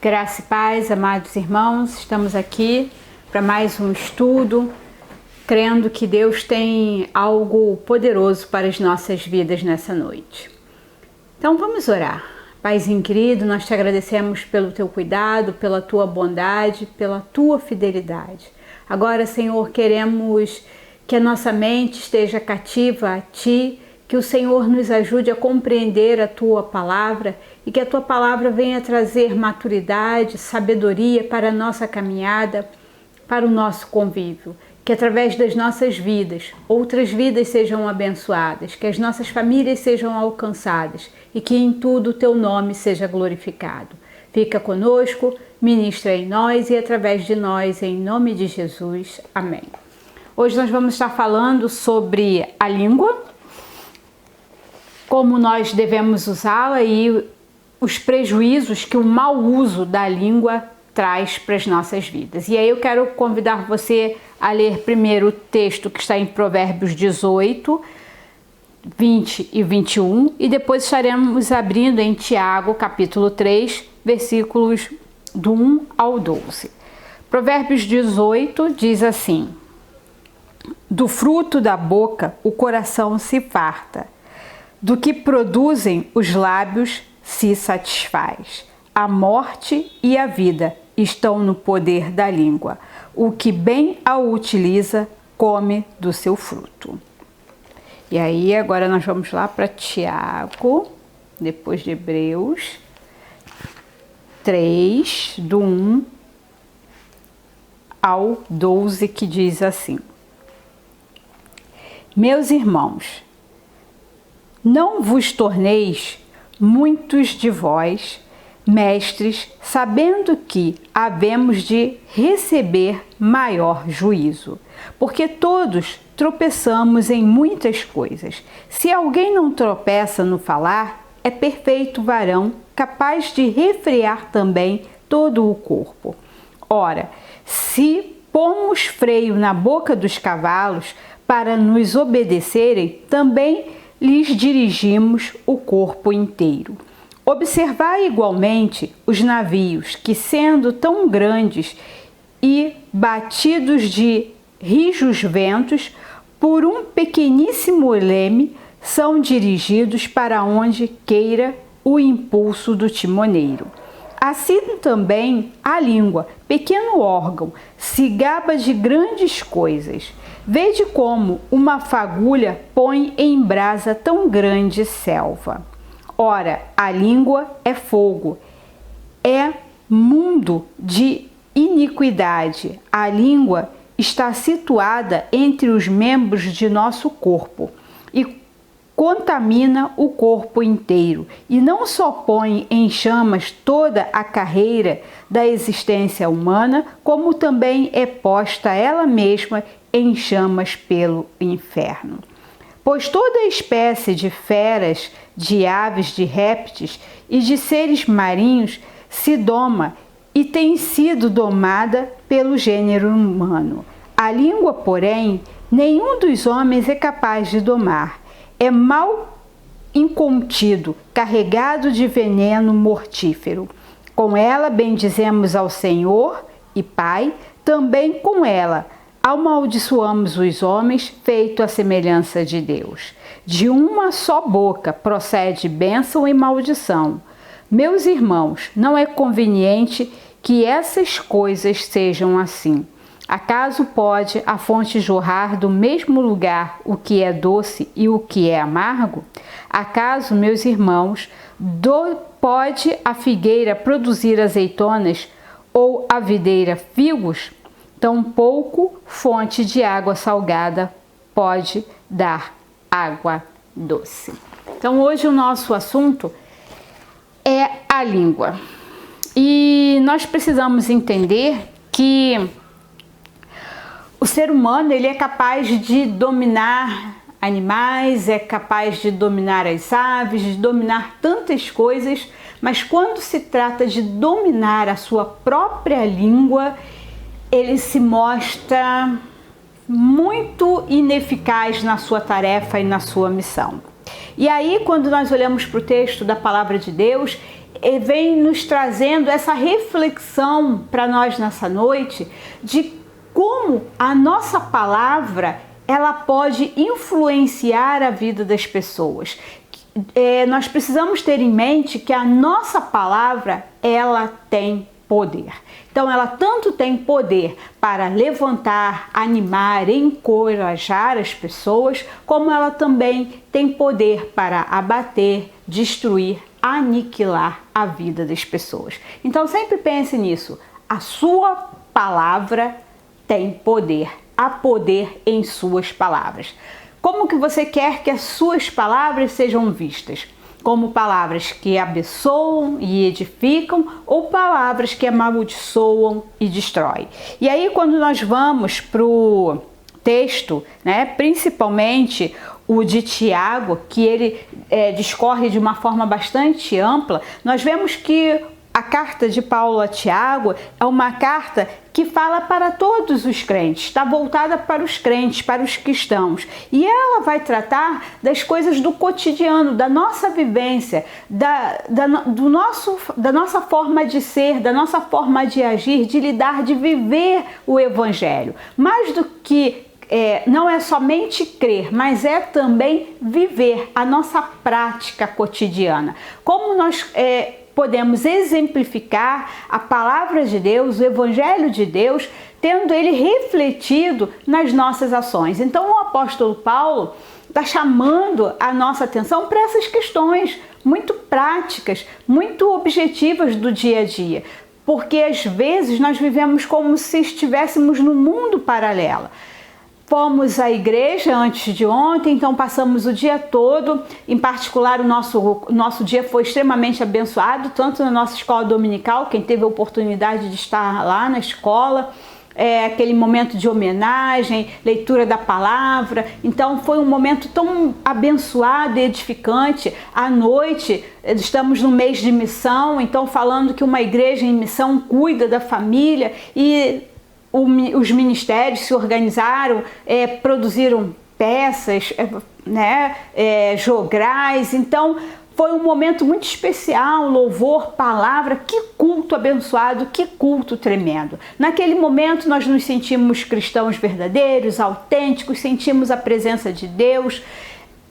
Graça e paz, amados irmãos, estamos aqui para mais um estudo, crendo que Deus tem algo poderoso para as nossas vidas nessa noite. Então vamos orar. Paizinho querido, nós te agradecemos pelo teu cuidado, pela tua bondade, pela tua fidelidade. Agora, Senhor, queremos que a nossa mente esteja cativa a Ti, que o Senhor nos ajude a compreender a Tua Palavra e que a Tua Palavra venha trazer maturidade, sabedoria para a nossa caminhada, para o nosso convívio. Que através das nossas vidas, outras vidas sejam abençoadas, que as nossas famílias sejam alcançadas e que em tudo o Teu nome seja glorificado. Fica conosco, ministra em nós e através de nós, em nome de Jesus. Amém. Hoje nós vamos estar falando sobre a língua, como nós devemos usá-la e os prejuízos que o mau uso da língua traz para as nossas vidas. E aí eu quero convidar você a ler primeiro o texto que está em Provérbios 18, 20 e 21, e depois estaremos abrindo em Tiago, capítulo 3, versículos do 1 ao 12. Provérbios 18 diz assim: do fruto da boca o coração se farta, do que produzem os lábios se satisfaz. A morte e a vida estão no poder da língua. O que bem a utiliza, come do seu fruto. E aí, agora nós vamos lá para Tiago, depois de Hebreus 3, do 1 ao 12, que diz assim: meus irmãos, não vos torneis muitos de vós mestres, sabendo que havemos de receber maior juízo, porque todos tropeçamos em muitas coisas. Se alguém não tropeça no falar, é perfeito varão, capaz de refrear também todo o corpo. Ora, se pomos freio na boca dos cavalos para nos obedecerem, também lhes dirigimos o corpo inteiro. Observai igualmente os navios que, sendo tão grandes e batidos de rijos ventos, por um pequeníssimo leme, são dirigidos para onde queira o impulso do timoneiro. Assim também a língua, pequeno órgão, se gaba de grandes coisas. Vede como uma fagulha põe em brasa tão grande selva. Ora, a língua é fogo, é mundo de iniquidade. A língua está situada entre os membros de nosso corpo e contamina o corpo inteiro, e não só põe em chamas toda a carreira da existência humana, como também é posta ela mesma em chamas pelo inferno. Pois toda espécie de feras, de aves, de répteis e de seres marinhos se doma e tem sido domada pelo gênero humano. A língua, porém, nenhum dos homens é capaz de domar. É mal incontido, carregado de veneno mortífero. Com ela bendizemos ao Senhor e Pai, também com ela amaldiçoamos os homens, feito à semelhança de Deus. De uma só boca procede bênção e maldição. Meus irmãos, não é conveniente que essas coisas sejam assim. Acaso pode a fonte jorrar do mesmo lugar o que é doce e o que é amargo? Acaso, meus irmãos, pode a figueira produzir azeitonas ou a videira figos? Tampouco fonte de água salgada pode dar água doce. Então hoje o nosso assunto é a língua. E nós precisamos entender que o ser humano ele é capaz de dominar animais, é capaz de dominar as aves, de dominar tantas coisas, mas quando se trata de dominar a sua própria língua, ele se mostra muito ineficaz na sua tarefa e na sua missão. E aí, quando nós olhamos para o texto da Palavra de Deus, vem nos trazendo essa reflexão para nós nessa noite de como a nossa palavra ela pode influenciar a vida das pessoas. Nós precisamos ter em mente que a nossa palavra ela tem poder. Então ela tanto tem poder para levantar, animar, encorajar as pessoas, como ela também tem poder para abater, destruir, aniquilar a vida das pessoas. Então sempre pense nisso. A sua palavra tem poder. Há poder em suas palavras. Como que você quer que as suas palavras sejam vistas? Como palavras que abençoam e edificam ou palavras que amaldiçoam e destroem? E aí quando nós vamos para o texto, né, principalmente o de Tiago, que ele discorre de uma forma bastante ampla, nós vemos que a carta de Paulo a Tiago é uma carta que fala para todos os crentes, está voltada para os crentes, para os cristãos. E ela vai tratar das coisas do cotidiano, da nossa vivência, da nossa forma de ser, da nossa forma de agir, de lidar, de viver o Evangelho. Mais do que não é somente crer, mas é também viver a nossa prática cotidiana. Como nós podemos exemplificar a palavra de Deus, o Evangelho de Deus, tendo ele refletido nas nossas ações. Então o apóstolo Paulo está chamando a nossa atenção para essas questões muito práticas, muito objetivas do dia a dia. Porque às vezes nós vivemos como se estivéssemos num mundo paralelo. Fomos à igreja antes de ontem, então passamos o dia todo, em particular o nosso dia foi extremamente abençoado, tanto na nossa escola dominical, quem teve a oportunidade de estar lá na escola, aquele momento de homenagem, leitura da palavra, então foi um momento tão abençoado e edificante. À noite, estamos no mês de missão, então falando que uma igreja em missão cuida da família e os ministérios se organizaram, produziram peças, jograis, então foi um momento muito especial, louvor, palavra, que culto abençoado, que culto tremendo. Naquele momento nós nos sentimos cristãos verdadeiros, autênticos, sentimos a presença de Deus,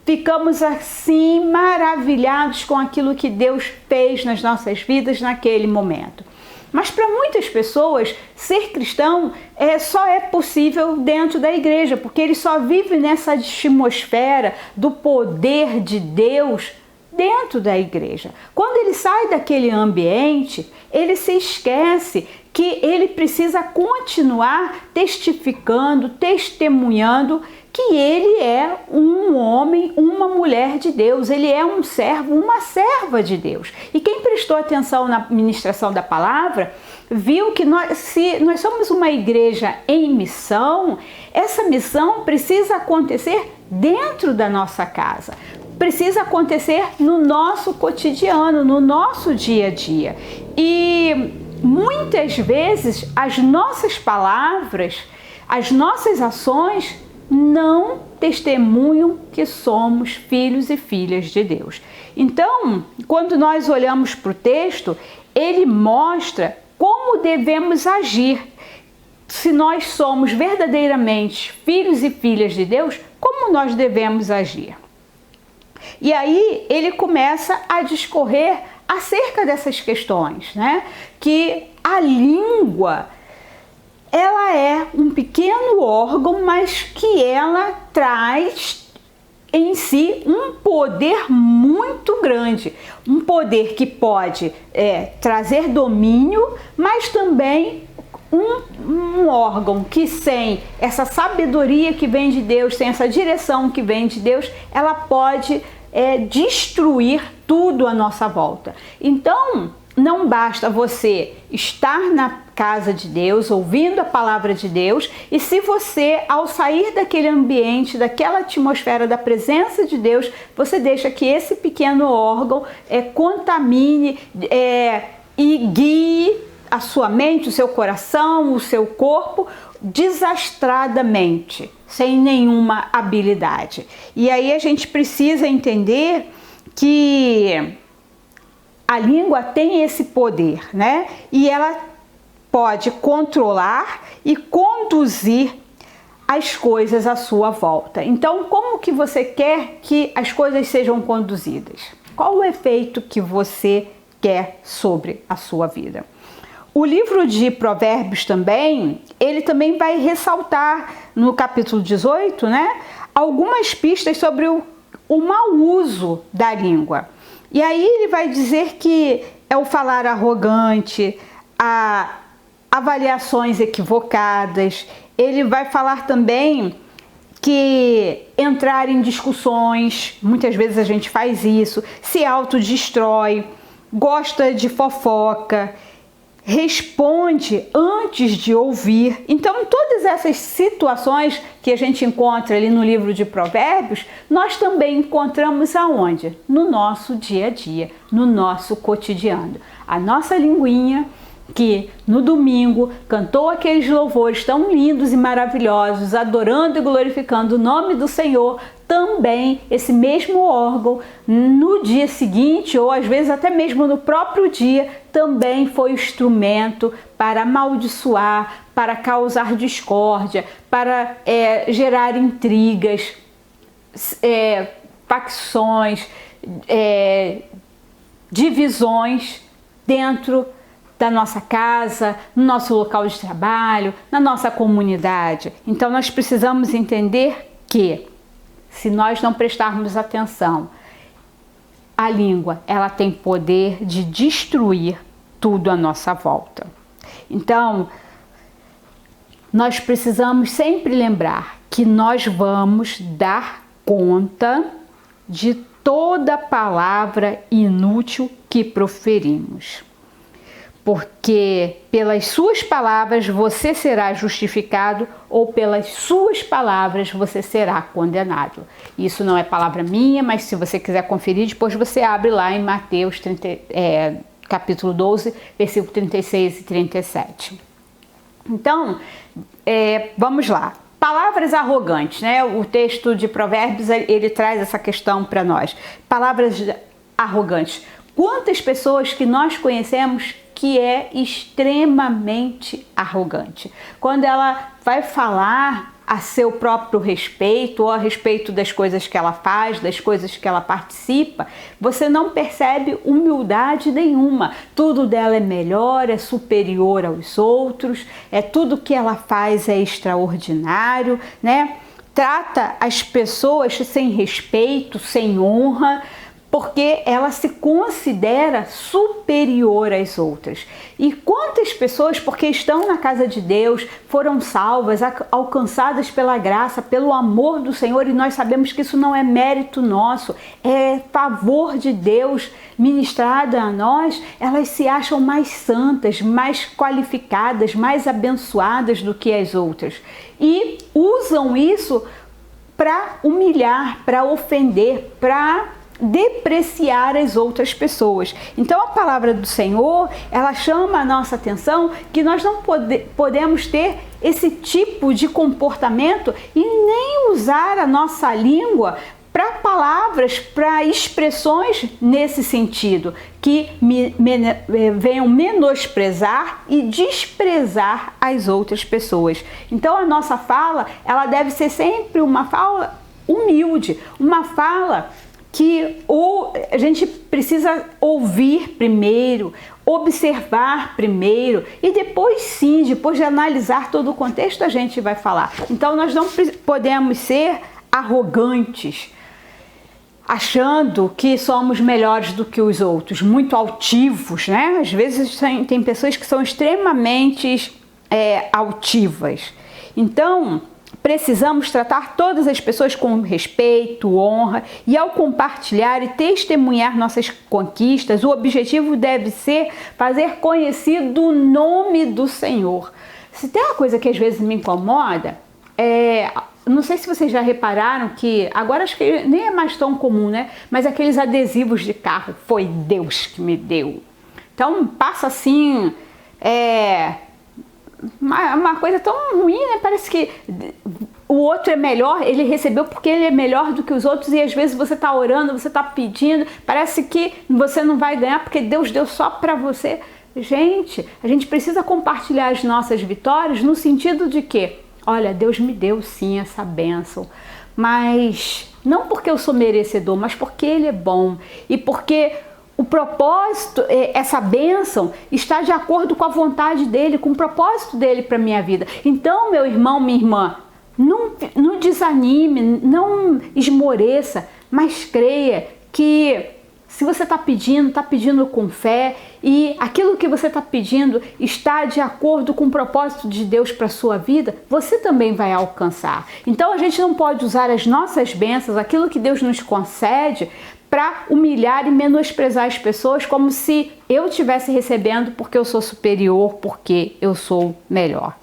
ficamos assim maravilhados com aquilo que Deus fez nas nossas vidas naquele momento. Mas para muitas pessoas, ser cristão só é possível dentro da igreja, porque ele só vive nessa atmosfera do poder de Deus dentro da igreja. Quando ele sai daquele ambiente, ele se esquece que ele precisa continuar testificando, testemunhando que ele é um homem, uma mulher de Deus, ele é um servo, uma serva de Deus. E quem prestou atenção na ministração da palavra, viu que se nós somos uma igreja em missão, essa missão precisa acontecer dentro da nossa casa, precisa acontecer no nosso cotidiano, no nosso dia a dia. E muitas vezes as nossas palavras, as nossas ações não testemunham que somos filhos e filhas de Deus. Então, quando nós olhamos para o texto, ele mostra como devemos agir. Se nós somos verdadeiramente filhos e filhas de Deus, como nós devemos agir? E aí ele começa a discorrer acerca dessas questões, né? Que a língua, ela é um pequeno órgão, mas que ela traz em si um poder muito grande. Um poder que pode trazer domínio, mas também um órgão que sem essa sabedoria que vem de Deus, sem essa direção que vem de Deus, ela pode destruir tudo à nossa volta. Então, não basta você estar na casa de Deus, ouvindo a palavra de Deus, e se você, ao sair daquele ambiente, daquela atmosfera da presença de Deus, você deixa que esse pequeno órgão contamine e guie a sua mente, o seu coração, o seu corpo, desastradamente, sem nenhuma habilidade. E aí a gente precisa entender que a língua tem esse poder, né? E ela pode controlar e conduzir as coisas à sua volta. Então, como que você quer que as coisas sejam conduzidas? Qual o efeito que você quer sobre a sua vida? O livro de Provérbios também, ele também vai ressaltar no capítulo 18, né, algumas pistas sobre o mau uso da língua. E aí ele vai dizer que é o falar arrogante, avaliações equivocadas. Ele vai falar também que entrar em discussões, muitas vezes a gente faz isso, se autodestrói, gosta de fofoca, responde antes de ouvir. Então, todas essas situações que a gente encontra ali no livro de Provérbios, nós também encontramos aonde? No nosso dia a dia, no nosso cotidiano. A nossa linguinha, que no domingo cantou aqueles louvores tão lindos e maravilhosos, adorando e glorificando o nome do Senhor, também esse mesmo órgão, no dia seguinte, ou às vezes até mesmo no próprio dia, também foi instrumento para amaldiçoar, para causar discórdia, para gerar intrigas, facções, divisões dentro da nossa casa, no nosso local de trabalho, na nossa comunidade. Então nós precisamos entender que, se nós não prestarmos atenção, a língua, ela tem poder de destruir tudo à nossa volta. Então, nós precisamos sempre lembrar que nós vamos dar conta de toda palavra inútil que proferimos. Porque pelas suas palavras você será justificado ou pelas suas palavras você será condenado. Isso não é palavra minha, mas se você quiser conferir, depois você abre lá em Mateus capítulo 12, versículo 36 e 37. Então, vamos lá. Palavras arrogantes, né? O texto de Provérbios, ele traz essa questão para nós. Palavras arrogantes. Quantas pessoas que nós conhecemos que é extremamente arrogante? Quando ela vai falar a seu próprio respeito ou a respeito das coisas que ela faz, das coisas que ela participa, você não percebe humildade nenhuma. Tudo dela é melhor, é superior aos outros, tudo que ela faz é extraordinário, né? Trata as pessoas sem respeito, sem honra, porque ela se considera superior às outras. E quantas pessoas, porque estão na casa de Deus, foram salvas, alcançadas pela graça, pelo amor do Senhor, e nós sabemos que isso não é mérito nosso, é favor de Deus ministrado a nós, elas se acham mais santas, mais qualificadas, mais abençoadas do que as outras. E usam isso para humilhar, para ofender, para depreciar as outras pessoas. Então a palavra do Senhor, ela chama a nossa atenção que nós não podemos ter esse tipo de comportamento e nem usar a nossa língua para palavras, para expressões nesse sentido, que venham menosprezar e desprezar as outras pessoas. Então a nossa fala, ela deve ser sempre uma fala humilde, uma fala que a gente precisa ouvir primeiro, observar primeiro e depois sim, depois de analisar todo o contexto, a gente vai falar. Então nós não podemos ser arrogantes, achando que somos melhores do que os outros, muito altivos, né? Às vezes tem pessoas que são extremamente altivas. Então, precisamos tratar todas as pessoas com respeito, honra, e ao compartilhar e testemunhar nossas conquistas, o objetivo deve ser fazer conhecido o nome do Senhor. Se tem uma coisa que às vezes me incomoda, não sei se vocês já repararam que, agora acho que nem é mais tão comum, né? Mas aqueles adesivos de carro, foi Deus que me deu. Então passa assim, uma coisa tão ruim, né? Parece que o outro é melhor, ele recebeu porque ele é melhor do que os outros, e às vezes você está orando, você está pedindo, parece que você não vai ganhar porque Deus deu só para você. Gente, a gente precisa compartilhar as nossas vitórias no sentido de que, olha, Deus me deu sim essa bênção, mas não porque eu sou merecedor, mas porque Ele é bom e porque o propósito, essa bênção está de acordo com a vontade dEle, com o propósito dEle para a minha vida. Então, meu irmão, minha irmã, não desanime, não esmoreça, mas creia que se você está pedindo com fé e aquilo que você está pedindo está de acordo com o propósito de Deus para a sua vida, você também vai alcançar. Então a gente não pode usar as nossas bênçãos, aquilo que Deus nos concede, para humilhar e menosprezar as pessoas como se eu estivesse recebendo porque eu sou superior, porque eu sou melhor.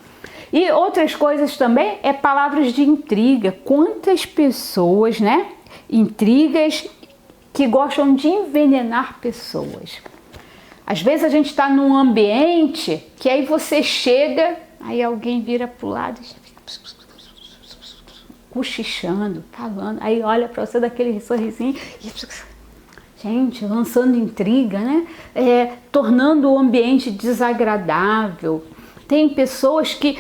E outras coisas também é palavras de intriga. Quantas pessoas, né? Intrigas que gostam de envenenar pessoas. Às vezes a gente está num ambiente que aí você chega, aí alguém vira pro lado e fica cochichando, falando, aí olha para você daquele sorrisinho e gente, lançando intriga, né? Tornando o ambiente desagradável. Tem pessoas que,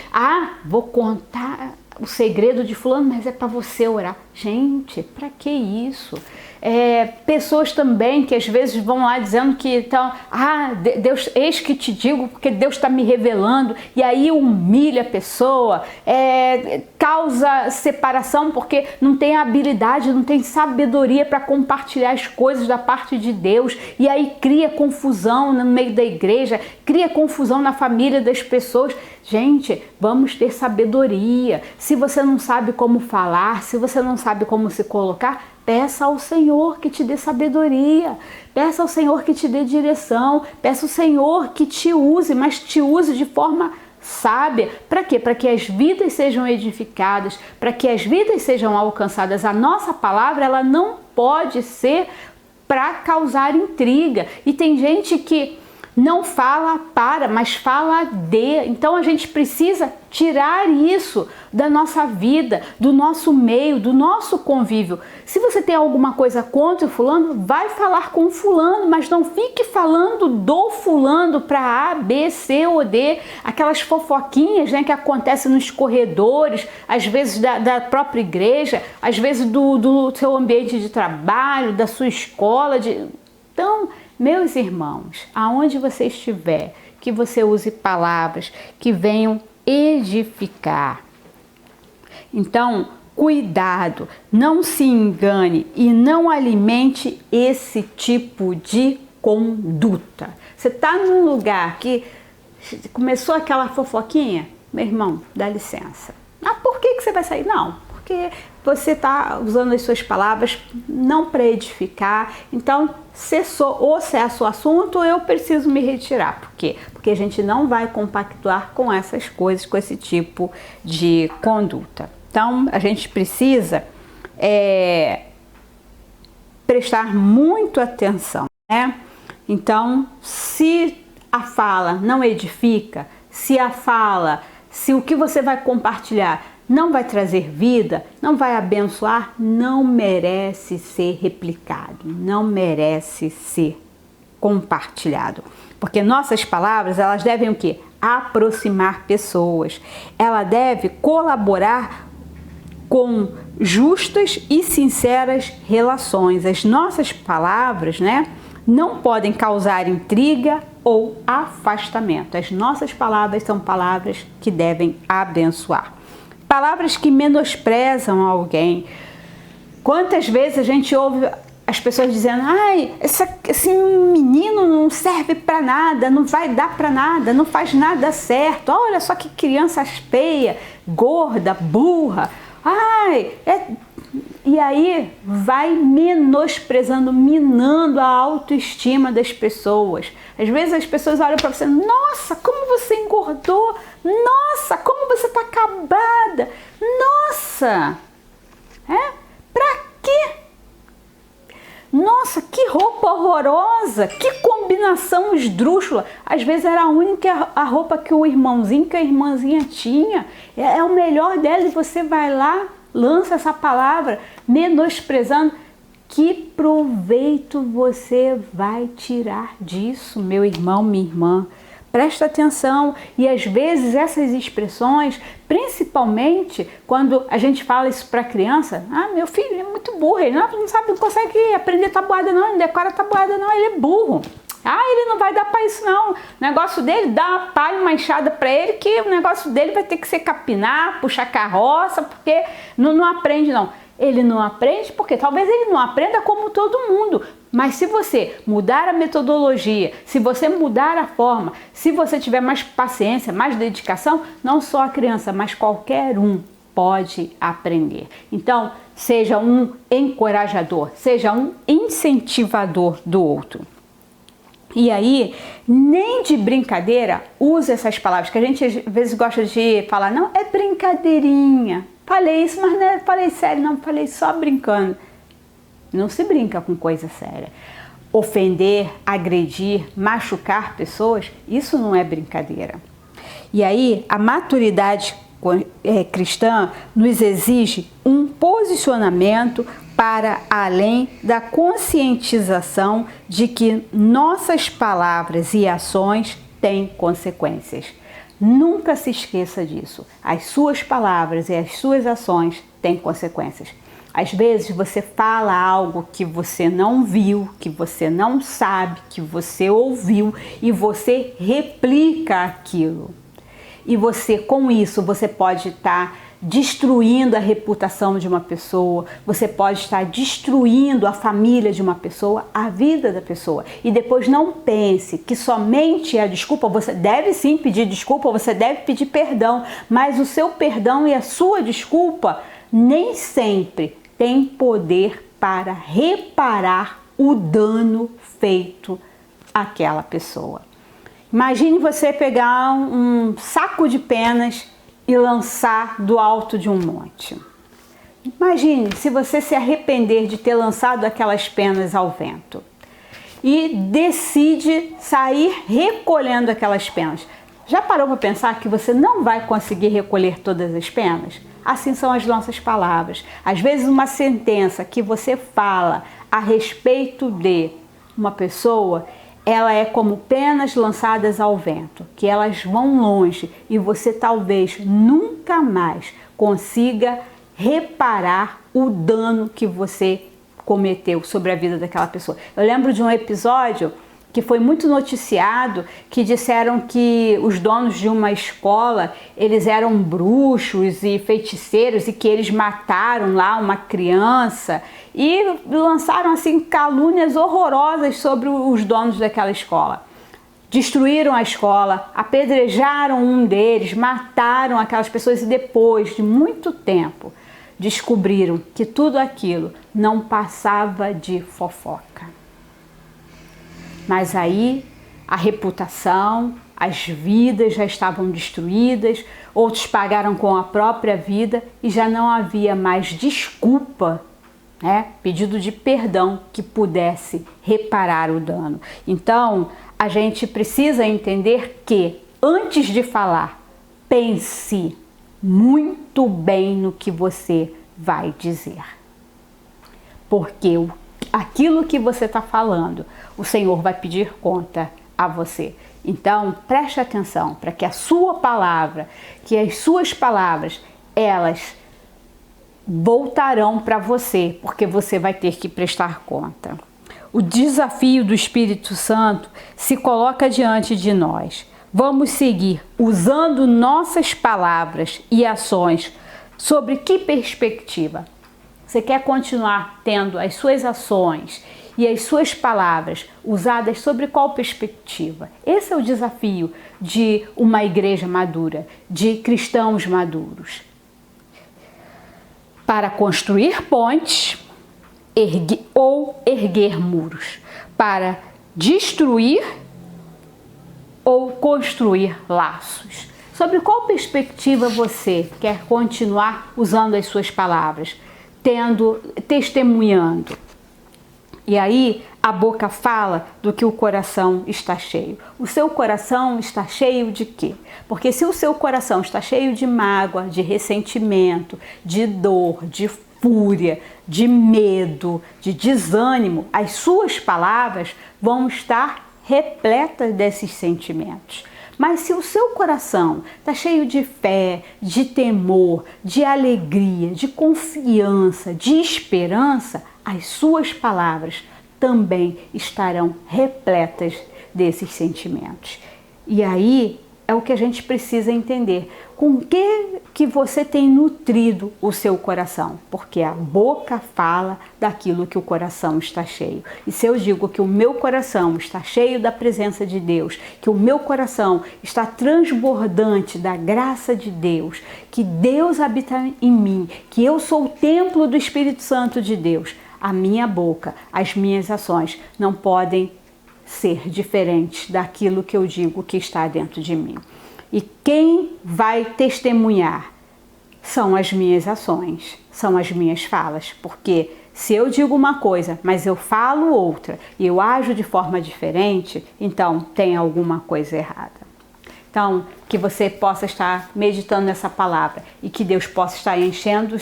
vou contar o segredo de fulano, mas é para você orar. Gente, para que isso? Pessoas também que às vezes vão lá dizendo que estão, Deus, eis que te digo, porque Deus está me revelando, e aí humilha a pessoa, causa separação porque não tem habilidade, não tem sabedoria para compartilhar as coisas da parte de Deus, e aí cria confusão no meio da igreja, cria confusão na família das pessoas. Gente, vamos ter sabedoria. Se você não sabe como falar, se você não sabe como se colocar, peça ao Senhor que te dê sabedoria, peça ao Senhor que te dê direção, peça ao Senhor que te use, mas te use de forma sábia. Para quê? Para que as vidas sejam edificadas, para que as vidas sejam alcançadas. A nossa palavra, ela não pode ser para causar intriga. E tem gente que não fala para, mas fala de. Então a gente precisa tirar isso da nossa vida, do nosso meio, do nosso convívio. Se você tem alguma coisa contra o fulano, vai falar com o fulano, mas não fique falando do fulano para A, B, C ou D. Aquelas fofoquinhas, né, que acontecem nos corredores, às vezes da própria igreja, às vezes do seu ambiente de trabalho, da sua escola. Então, meus irmãos, aonde você estiver, que você use palavras que venham edificar. Então, cuidado, não se engane e não alimente esse tipo de conduta. Você está num lugar que começou aquela fofoquinha, meu irmão, dá licença. Por que você vai sair? Não, porque você está usando as suas palavras não para edificar. Então, cessou, ou cessa o assunto, eu preciso me retirar. Por quê? Porque a gente não vai compactuar com essas coisas, com esse tipo de conduta. Então, a gente precisa prestar muito atenção, né? Então, se a fala não edifica, se o que você vai compartilhar não vai trazer vida, não vai abençoar, não merece ser replicado, não merece ser compartilhado. Porque nossas palavras, elas devem o quê? Aproximar pessoas. Ela deve colaborar com justas e sinceras relações. As nossas palavras, né, não podem causar intriga ou afastamento. As nossas palavras são palavras que devem abençoar. Palavras que menosprezam alguém. Quantas vezes a gente ouve as pessoas dizendo: esse menino não serve para nada, não vai dar para nada, não faz nada certo. Olha só que criança feia, gorda, burra. E aí vai menosprezando, minando a autoestima das pessoas. Às vezes as pessoas olham para você: nossa, como você engordou, nossa, como você está acabada, nossa, pra quê? Nossa, que roupa horrorosa, que combinação combinação esdrúxula. Às vezes era a única a roupa que o irmãozinho, que a irmãzinha tinha. É o melhor dela e você vai lá, lança essa palavra, menosprezando. Que proveito você vai tirar disso, meu irmão, minha irmã? Presta atenção. E às vezes essas expressões, principalmente quando a gente fala isso para criança, meu filho é muito burro, ele não sabe, não consegue aprender tabuada não, não decora tabuada não, ele é burro. Ele não vai dar para isso não. O negócio dele, dá uma pá e uma enxada para ele, que o negócio dele vai ter que ser capinar, puxar carroça, porque não aprende não. Ele não aprende porque talvez ele não aprenda como todo mundo. Mas se você mudar a metodologia, se você mudar a forma, se você tiver mais paciência, mais dedicação, não só a criança, mas qualquer um pode aprender. Então, seja um encorajador, seja um incentivador do outro. E aí, nem de brincadeira, use essas palavras, que a gente às vezes gosta de falar, não, é brincadeirinha. Falei isso, mas não falei sério, não, falei só brincando. Não se brinca com coisa séria. Ofender, agredir, machucar pessoas, isso não é brincadeira. E aí, a maturidade cristã nos exige um posicionamento para além da conscientização de que nossas palavras e ações têm consequências. Nunca se esqueça disso. As suas palavras e as suas ações têm consequências. Às vezes você fala algo que você não viu, que você não sabe, que você ouviu e você replica aquilo. E você, com isso, você pode estar destruindo a reputação de uma pessoa, você pode estar destruindo a família de uma pessoa, a vida da pessoa. E depois não pense que somente a desculpa, você deve sim pedir desculpa, você deve pedir perdão, mas o seu perdão e a sua desculpa nem sempre tem poder para reparar o dano feito àquela pessoa. Imagine você pegar um saco de penas e lançar do alto de um monte. Imagine se você se arrepender de ter lançado aquelas penas ao vento e decide sair recolhendo aquelas penas. Já parou para pensar que você não vai conseguir recolher todas as penas? Assim são as nossas palavras. Às vezes uma sentença que você fala a respeito de uma pessoa, ela é como penas lançadas ao vento, que elas vão longe e você talvez nunca mais consiga reparar o dano que você cometeu sobre a vida daquela pessoa. Eu lembro de um episódio que foi muito noticiado, que disseram que os donos de uma escola, eles eram bruxos e feiticeiros e que eles mataram lá uma criança e lançaram assim calúnias horrorosas sobre os donos daquela escola. Destruíram a escola, apedrejaram um deles, mataram aquelas pessoas e depois de muito tempo descobriram que tudo aquilo não passava de fofoca. Mas aí a reputação, as vidas já estavam destruídas, outros pagaram com a própria vida e já não havia mais desculpa, pedido de perdão que pudesse reparar o dano. Então, a gente precisa entender que, antes de falar, pense muito bem no que você vai dizer. Porque aquilo que você está falando, o Senhor vai pedir conta a você. Então, preste atenção para que a sua palavra, que as suas palavras, elas voltarão para você, porque você vai ter que prestar conta. O desafio do Espírito Santo se coloca diante de nós. Vamos seguir usando nossas palavras e ações sobre que perspectiva? Você quer continuar tendo as suas ações e as suas palavras usadas sobre qual perspectiva? Esse é o desafio de uma igreja madura, de cristãos maduros. Para construir pontes ou erguer muros, para destruir ou construir laços. Sobre qual perspectiva você quer continuar usando as suas palavras, testemunhando? E aí a boca fala do que o coração está cheio. O seu coração está cheio de quê? Porque se o seu coração está cheio de mágoa, de ressentimento, de dor, de fúria, de medo, de desânimo, as suas palavras vão estar repletas desses sentimentos. Mas se o seu coração está cheio de fé, de temor, de alegria, de confiança, de esperança, as suas palavras também estarão repletas desses sentimentos. E aí é o que a gente precisa entender. Com que você tem nutrido o seu coração? Porque a boca fala daquilo que o coração está cheio. E se eu digo que o meu coração está cheio da presença de Deus, que o meu coração está transbordante da graça de Deus, que Deus habita em mim, que eu sou o templo do Espírito Santo de Deus, a minha boca, as minhas ações não podem ser diferentes daquilo que eu digo que está dentro de mim. E quem vai testemunhar são as minhas ações, são as minhas falas, porque se eu digo uma coisa, mas eu falo outra e eu ajo de forma diferente, então tem alguma coisa errada. Então, que você possa estar meditando nessa palavra e que Deus possa estar enchendo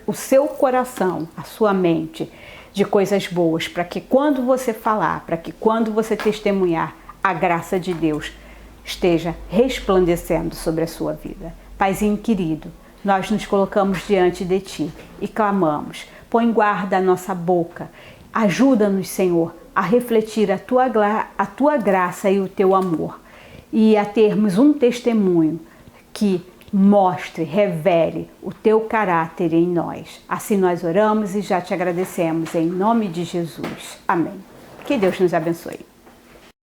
o seu coração, a sua mente, de coisas boas, para que quando você falar, para que quando você testemunhar, a graça de Deus esteja resplandecendo sobre a sua vida. Paizinho querido, nós nos colocamos diante de Ti e clamamos, põe guarda a nossa boca, ajuda-nos, Senhor, a refletir a Tua graça e o Teu amor e a termos um testemunho que mostre, revele o Teu caráter em nós. Assim nós oramos e já Te agradecemos em nome de Jesus. Amém. Que Deus nos abençoe.